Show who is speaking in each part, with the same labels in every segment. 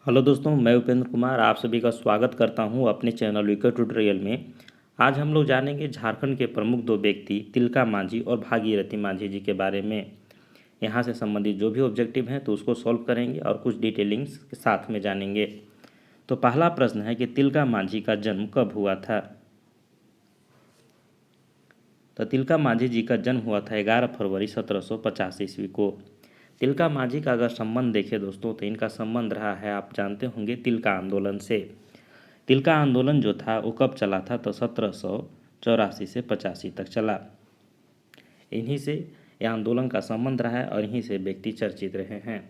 Speaker 1: Hello दोस्तों, मैं उपेंद्र कुमार आप सभी का स्वागत करता हूं अपने चैनल विकर ट्यूटोरियल में। आज हम लोग जानेंगे झारखंड के प्रमुख दो व्यक्ति तिलका मांझी और भागीरथी मांझी जी के बारे में। यहां से संबंधित जो भी ऑब्जेक्टिव हैं तो उसको सॉल्व करेंगे और कुछ डिटेलिंग्स के साथ में जानेंगे। तो पहला प्रश्न है कि तिलका मांझी का जन्म कब हुआ था। तो तिलका मांझी जी का जन्म हुआ था 11 फरवरी 1750 ईस्वी को। तिलका मांझी का अगर संबंध देखें दोस्तों तो इनका संबंध रहा है, आप जानते होंगे, तिलका आंदोलन से। तिलका आंदोलन जो था वो कब चला था, तो 1784 से 85 तक चला। इन्हीं से यह आंदोलन का संबंध रहा है और इन्हीं से व्यक्ति चर्चित रहे हैं।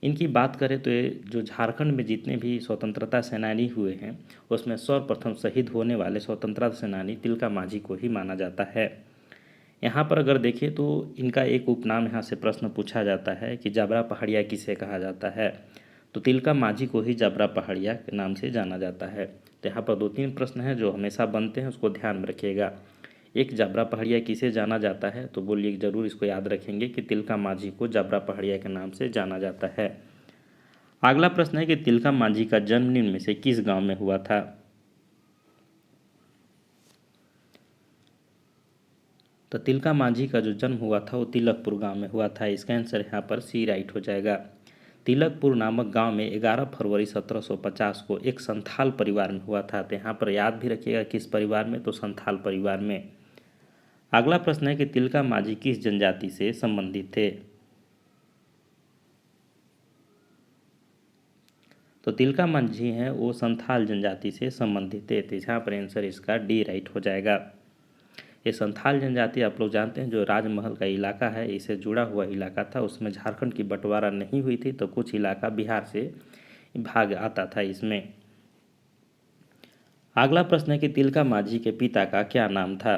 Speaker 1: इनकी बात करें तो ये जो झारखंड में जितने भी स्वतंत्रता सेनानी हुए हैं उसमें सर्वप्रथम शहीद होने वाले स्वतंत्रता सेनानी तिलका मांझी को ही माना जाता है। यहाँ पर अगर देखें तो इनका एक उपनाम यहाँ से प्रश्न पूछा जाता है कि जाबरा पहाड़िया किसे कहा जाता है। तो तिलका मांझी को ही जाबरा पहाड़िया के नाम से जाना जाता है। तो यहाँ पर दो तीन प्रश्न हैं जो हमेशा बनते हैं, उसको ध्यान में रखिएगा। एक, जाबरा पहाड़िया किसे जाना जाता है, तो बोलिए जरूर इसको याद रखेंगे कि तिलका मांझी को जाबरा पहाड़िया के नाम से जाना जाता है। अगला प्रश्न है कि तिलका मांझी का जन्म निम्न में से किस गांव में हुआ था। तो तिलका मांझी का जो जन्म हुआ था वो तिलकपुर गांव में हुआ था। इसका आंसर यहाँ पर सी राइट हो जाएगा। तिलकपुर नामक गांव में 11 फरवरी 1750 को एक संथाल परिवार में हुआ था। तो यहाँ पर याद भी रखिएगा किस परिवार में, तो संथाल परिवार में। अगला प्रश्न है कि तिलका मांझी किस जनजाति से संबंधित थे। तो तिलका मांझी हैं वो संथाल जनजाति से संबंधित थे। तो यहाँ पर आंसर इसका डी राइट हो जाएगा। ये संथाल जनजाति आप लोग जानते हैं जो राजमहल का इलाका है, इससे जुड़ा हुआ इलाका था। उसमें झारखंड की बंटवारा नहीं हुई थी तो कुछ इलाका बिहार से भाग आता था इसमें। अगला प्रश्न है कि तिलका मांझी के पिता का क्या नाम था।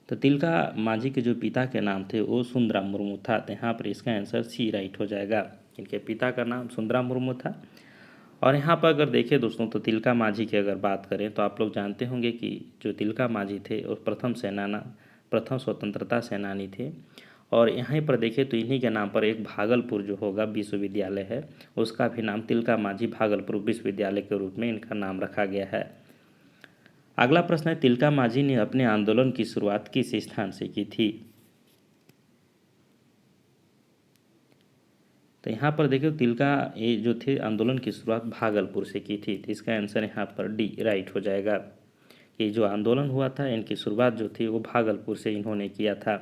Speaker 1: तो तिलका मांझी के जो पिता के नाम थे वो सुंदराम मुर्मू था। तो यहाँ पर इसका आंसर सी राइट हो जाएगा। इनके पिता का नाम सुंदराम मुर्मू था। और यहाँ पर अगर देखें दोस्तों तो तिलका मांझी की अगर बात करें तो आप लोग जानते होंगे कि जो तिलका मांझी थे वो प्रथम स्वतंत्रता सेनानी थे। और यहीं पर देखें तो इन्हीं के नाम पर एक भागलपुर जो होगा विश्वविद्यालय है, उसका भी नाम तिलका मांझी भागलपुर विश्वविद्यालय के रूप में इनका नाम रखा गया है। अगला प्रश्न है तिलका मांझी ने अपने आंदोलन की शुरुआत किस स्थान से की थी। तो यहाँ पर देखिए तिलका ये जो थे आंदोलन की शुरुआत भागलपुर से की थी। तो इसका आंसर यहाँ पर डी राइट हो जाएगा कि जो आंदोलन हुआ था इनकी शुरुआत जो थी वो भागलपुर से इन्होंने किया था।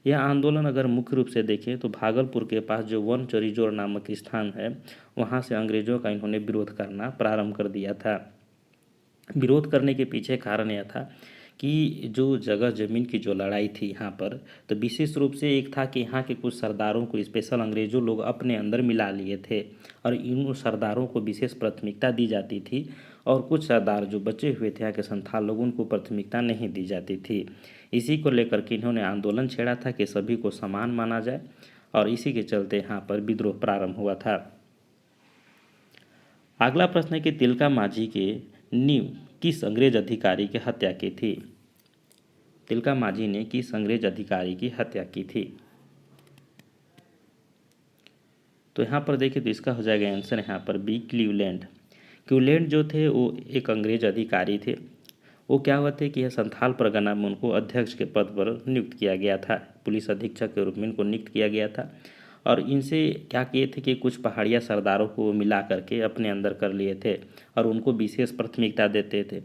Speaker 1: यह आंदोलन अगर मुख्य रूप से देखें तो भागलपुर के पास जो वन चौरीजोर नामक स्थान है वहाँ से अंग्रेजों का इन्होंने विरोध करना प्रारंभ कर दिया था। विरोध करने के पीछे कारण यह था कि जो जगह ज़मीन की जो लड़ाई थी यहाँ पर, तो विशेष रूप से एक था कि यहाँ के कुछ सरदारों को स्पेशल अंग्रेज़ों लोग अपने अंदर मिला लिए थे और इन सरदारों को विशेष प्राथमिकता दी जाती थी। और कुछ सरदार जो बचे हुए थे यहाँ के संथाल लोग, उनको प्राथमिकता नहीं दी जाती थी। इसी को लेकर के इन्होंने आंदोलन छेड़ा था कि सभी को समान माना जाए और इसी के चलते यहाँ पर विद्रोह प्रारंभ हुआ था। अगला प्रश्न है कि तिलका मांझी के नींव किस अंग्रेज अधिकारी की हत्या की थी। तिलका मांझी ने किस अंग्रेज अधिकारी की हत्या की थी। तो यहाँ पर देखिए तो इसका हो जाएगा आंसर यहाँ पर बी क्लीवलैंड। क्लीवलैंड जो थे वो एक अंग्रेज अधिकारी थे। वो क्या हुआ थे कि यह संथाल परगना में उनको अध्यक्ष के पद पर नियुक्त किया गया था, पुलिस अधीक्षक के रूप में इनको नियुक्त किया गया था। और इनसे क्या किए थे कि कुछ पहाड़िया सरदारों को मिला करके अपने अंदर कर लिए थे और उनको विशेष प्राथमिकता देते थे।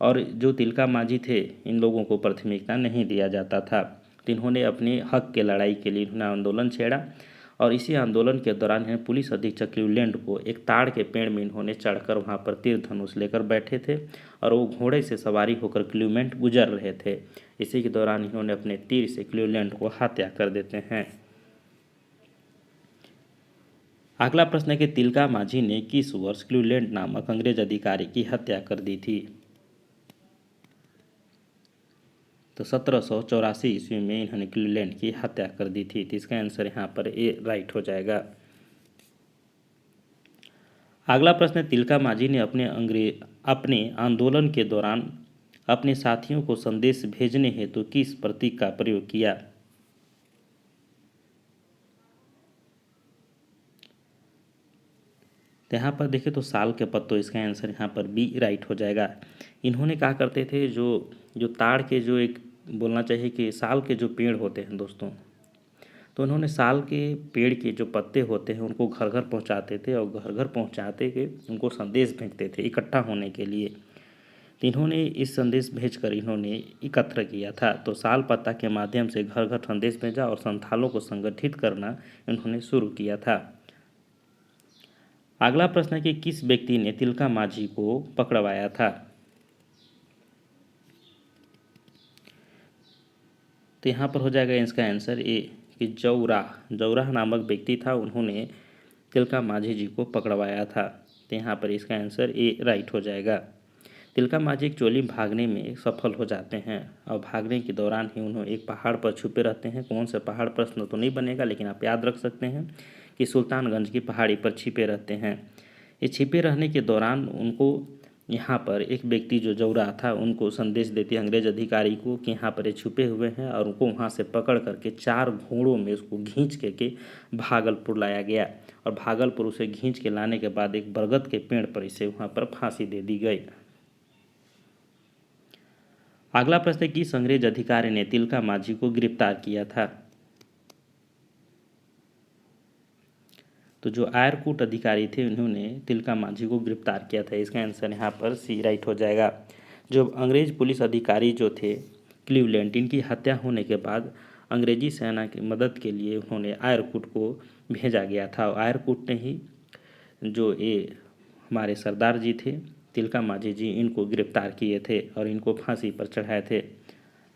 Speaker 1: और जो तिलका मांझी थे इन लोगों को प्राथमिकता नहीं दिया जाता था। तो इन्होंने अपने हक के लड़ाई के लिए इन्होंने आंदोलन छेड़ा और इसी आंदोलन के दौरान है पुलिस अधीक्षक क्लीवलैंड को एक ताड़ के पेड़ में इन्होंने चढ़कर वहाँ पर तीर धनुष लेकर बैठे थे और वो घोड़े से सवारी होकर क्लीवलैंड गुजर रहे थे। इसी के दौरान इन्होंने अपने तीर से क्लीवलैंड को हत्या कर देते हैं। अगला प्रश्न है कि तिलका मांझी ने किस वर्ष क्लीवलैंड नामक अंग्रेज अधिकारी की हत्या कर दी थी। तो 1784 ईस्वी में इन्होंने क्लीवलैंड की हत्या कर दी थी। तो इसका आंसर यहाँ पर ए राइट हो जाएगा। अगला प्रश्न है तिलका मांझी ने अपने आंदोलन के दौरान अपने साथियों को संदेश भेजने हेतु किस प्रतीक का प्रयोग किया। तो यहाँ पर देखें तो साल के पत्तों, इसका आंसर यहाँ पर बी राइट हो जाएगा। इन्होंने क्या करते थे, जो जो ताड़ के जो एक बोलना चाहिए कि साल के जो पेड़ होते हैं दोस्तों, तो उन्होंने साल के पेड़ के जो पत्ते होते हैं उनको घर घर पहुंचाते थे और घर घर पहुंचाते के उनको संदेश भेजते थे इकट्ठा होने के लिए। तो इन्होंने इस संदेश भेजकर इन्होंने एकत्र किया था। तो साल पत्ता के माध्यम से घर घर संदेश भेजा और संथालों को संगठित करना इन्होंने शुरू किया था। अगला प्रश्न है कि किस व्यक्ति ने तिलका माझी को पकड़वाया था। तो यहाँ पर हो जाएगा इसका आंसर ए कि जौराह नामक व्यक्ति था, उन्होंने तिलका माझी जी को पकड़वाया था। तो यहाँ पर इसका आंसर ए राइट हो जाएगा। तिलका माझी एक चोली भागने में सफल हो जाते हैं और भागने के दौरान ही उन्होंने एक पहाड़ पर छुपे रहते हैं। कौन सा पहाड़ प्रश्न तो नहीं बनेगा, लेकिन आप याद रख सकते हैं कि सुल्तानगंज की पहाड़ी पर छिपे रहते हैं। ये छिपे रहने के दौरान उनको यहाँ पर एक व्यक्ति जो जौरा था उनको संदेश देते अंग्रेज अधिकारी को कि यहाँ पर ये छुपे हुए हैं, और उनको वहाँ से पकड़ करके 4 घोड़ों में उसको खींच के भागलपुर लाया गया और भागलपुर उसे खींच के लाने के बाद एक बरगद के पेड़ पर इसे वहाँ पर फांसी दे दी गई। अगला प्रश्न, किस अंग्रेज अधिकारी ने तिलका माझी को गिरफ्तार किया था। तो जो आयरकूट अधिकारी थे उन्होंने तिलका माझी को गिरफ्तार किया था। इसका आंसर यहाँ पर सी राइट हो जाएगा। जो अंग्रेज पुलिस अधिकारी जो थे क्लीवलैंड, इनकी हत्या होने के बाद अंग्रेजी सेना की मदद के लिए उन्होंने आयरकूट को भेजा गया था। आयरकूट ने ही जो ये हमारे सरदार जी थे तिलका माझी जी, इनको गिरफ्तार किए थे और इनको फांसी पर चढ़ाए थे।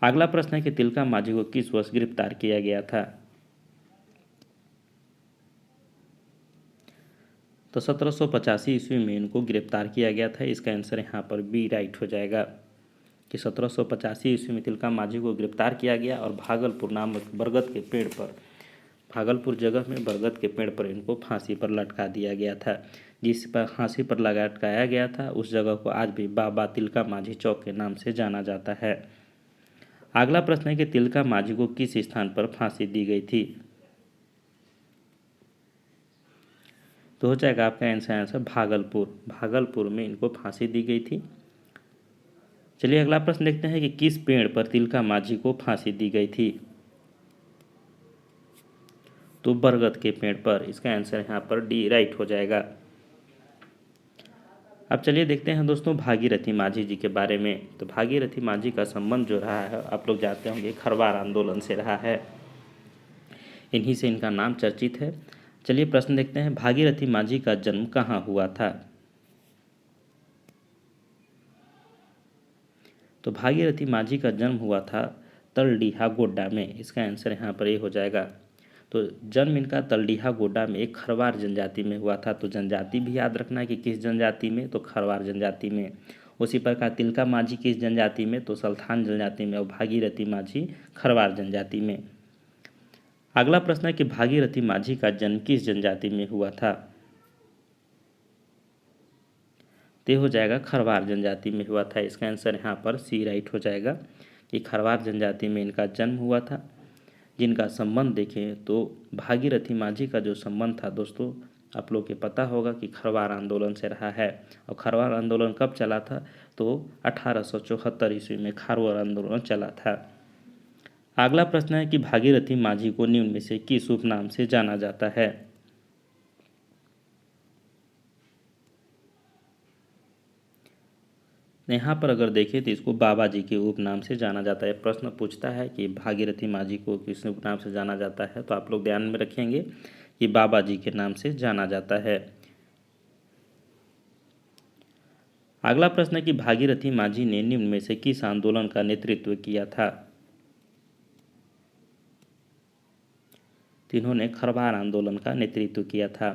Speaker 1: अगला प्रश्न है कि तिलका माझी को किस वर्ष गिरफ्तार किया गया था। तो 1785 ईस्वी में इनको गिरफ्तार किया गया था। इसका आंसर यहाँ पर बी राइट हो जाएगा कि 1785 ईस्वी में तिलका माझी को गिरफ्तार किया गया और भागलपुर नामक बरगद के पेड़ पर, भागलपुर जगह में बरगद के पेड़ पर इनको फांसी पर लटका दिया गया था। जिस पर फांसी पर लटकाया गया था उस जगह को आज भी बाबा तिलका माझी चौक के नाम से जाना जाता है। अगला प्रश्न है कि तिलका माझी को किस स्थान पर फांसी दी गई थी। तो हो जाएगा आपका आंसर भागलपुर में इनको फांसी दी गई थी। चलिए अगला प्रश्न देखते हैं कि किस पेड़ पर तिलका माझी को फांसी दी गई थी। तो बरगद के पेड़ पर। इसका आंसर यहाँ पर डी राइट हो जाएगा। अब चलिए देखते हैं दोस्तों भागीरथी माझी जी के बारे में। तो भागीरथी माझी का संबंध जो रहा है आप लोग जानते होंगे खरवार आंदोलन से रहा है, इन्हीं से इनका नाम चर्चित है। चलिए प्रश्न देखते हैं, भागीरथी माझी का जन्म कहाँ हुआ था। तो भागीरथी माझी का जन्म हुआ था तलडीहा गोड्डा में। इसका आंसर यहाँ पर ये हो जाएगा। तो जन्म इनका तलडीहा गोड्डा में एक खरवार जनजाति में हुआ था। तो जनजाति भी याद रखना है कि किस जनजाति में, तो खरवार जनजाति में। उसी प्रकार तिलका माझी किस जनजाति में, तो सल्थान जनजाति में, और भागीरथी माझी खरवार जनजाति में। अगला प्रश्न है कि भागीरथी माझी का जन्म किस जनजाति में हुआ था। तो हो जाएगा खरवार जनजाति में हुआ था। इसका आंसर यहाँ पर सी राइट हो जाएगा कि खरवार जनजाति में इनका जन्म हुआ था। जिनका संबंध देखें तो भागीरथी माझी का जो संबंध था दोस्तों आप लोग के पता होगा कि खरवार आंदोलन से रहा है। और खरवार आंदोलन कब चला था, तो 1874 ईस्वी में खरवार आंदोलन चला था। अगला प्रश्न है कि भागीरथी माझी को निम्न में से किस उपनाम से जाना जाता है। यहाँ पर अगर देखें तो इसको बाबा जी के उपनाम से जाना जाता है। प्रश्न पूछता है कि भागीरथी माझी को किस उपनाम से जाना जाता है, तो आप लोग ध्यान में रखेंगे कि बाबा जी के नाम से जाना जाता है। अगला प्रश्न है कि भागीरथी माझी ने निम्न में से किस आंदोलन का नेतृत्व किया था। तो इन्होंने खरवार आंदोलन का नेतृत्व किया था।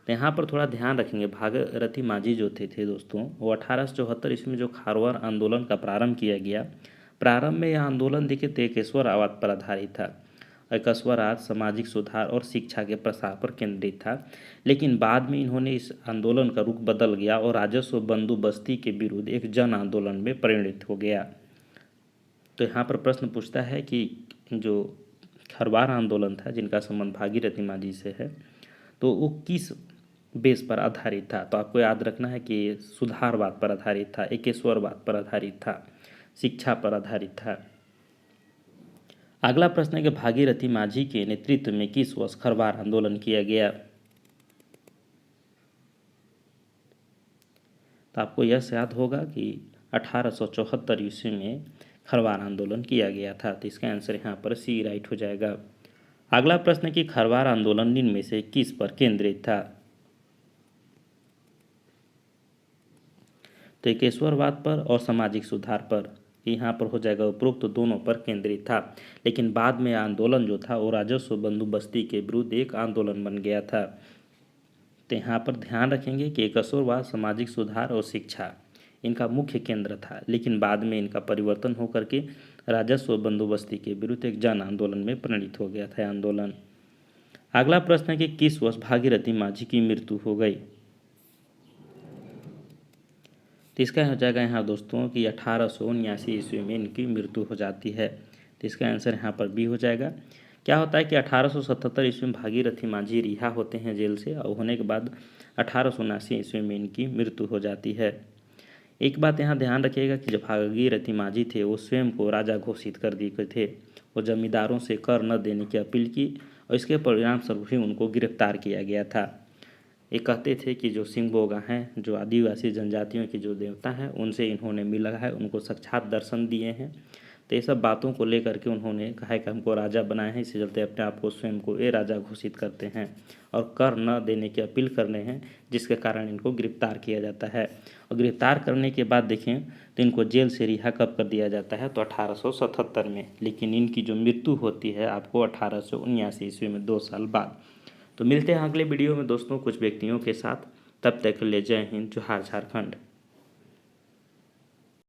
Speaker 1: तो यहाँ पर थोड़ा ध्यान रखेंगे, भागीरथी माझी जो थे दोस्तों वो 1874 ईस्वी में जो खरवार आंदोलन का प्रारंभ किया गया, प्रारंभ में यह आंदोलन देखिए तेकेश्वरवाद पर आधारित था। एकेश्वरवाद सामाजिक सुधार और शिक्षा के प्रसार पर केंद्रित था। लेकिन बाद में इन्होंने इस आंदोलन का रुख बदल गया और राजस्व बंदोबस्ती के विरुद्ध एक जन आंदोलन में परिणत हो गया। तो यहाँ पर प्रश्न पूछता है कि जो खरवार आंदोलन था जिनका संबंध भागीरथी माझी से है, तो वो किस बेस पर आधारित था। तो आपको याद रखना है कि ये सुधारवाद पर आधारित था, एकेश्वरवाद पर आधारित था, शिक्षा पर आधारित था। अगला प्रश्न है कि भागीरथी माझी के नेतृत्व में किस वर्ष खरवार आंदोलन किया गया। तो आपको यह याद होगा कि 1874 ईस्वी में खरवार आंदोलन किया गया था। तो इसका आंसर यहाँ पर सी राइट हो जाएगा। अगला प्रश्न है कि खरवार आंदोलन निम्न में से किस पर केंद्रित था। तो एकेश्वरवाद पर और सामाजिक सुधार पर, यहाँ पर हो जाएगा उपरोक्त तो दोनों पर केंद्रित था। लेकिन बाद में आंदोलन जो था वो राजस्व बंदोबस्ती के विरुद्ध एक आंदोलन बन गया था। तो यहाँ पर ध्यान रखेंगे कि एकेश्वरवाद, सामाजिक सुधार और शिक्षा इनका मुख्य केंद्र था, लेकिन बाद में इनका परिवर्तन होकर के राजस्व बंदोबस्ती के विरुद्ध एक जन आंदोलन में परिणित हो गया था आंदोलन। अगला प्रश्न है कि किस वर्ष भागीरथी माझी की मृत्यु हो गई। तो इसका हो जाएगा यहाँ दोस्तों कि 1879 ईस्वी में इनकी मृत्यु हो जाती है। तो इसका आंसर यहाँ पर बी हो जाएगा। क्या होता है कि 1877 ईस्वी में भागीरथी माझी रिहा होते हैं जेल से, और होने के बाद 1879 ईस्वी में इनकी मृत्यु हो जाती है। एक बात यहाँ ध्यान रखिएगा कि जो भागीरथी माझी थे वो स्वयं को राजा घोषित कर दिए थे। वो जमींदारों से कर न देने की अपील की और इसके परिणाम स्वरूप ही उनको गिरफ्तार किया गया था। ये कहते थे कि जो सिंगबोगा हैं, जो आदिवासी जनजातियों के जो देवता हैं, उनसे इन्होंने मिला है, उनको साक्षात दर्शन दिए हैं। तो ये सब बातों को लेकर के उन्होंने कहा कि हमको राजा बनाए हैं, इसी चलते अपने आप को स्वयं को ये राजा घोषित करते हैं और कर न देने की अपील करने हैं, जिसके कारण इनको गिरफ्तार किया जाता है। और गिरफ्तार करने के बाद देखें तो इनको जेल से रिहा कब कर दिया जाता है, तो 1877 में। लेकिन इनकी जो मृत्यु होती है आपको 1879 ईस्वी में, 2 साल बाद। तो मिलते हैं अगले वीडियो में दोस्तों कुछ व्यक्तियों के साथ। तब तक के लिए जय हिंद, जोहार झारखंड।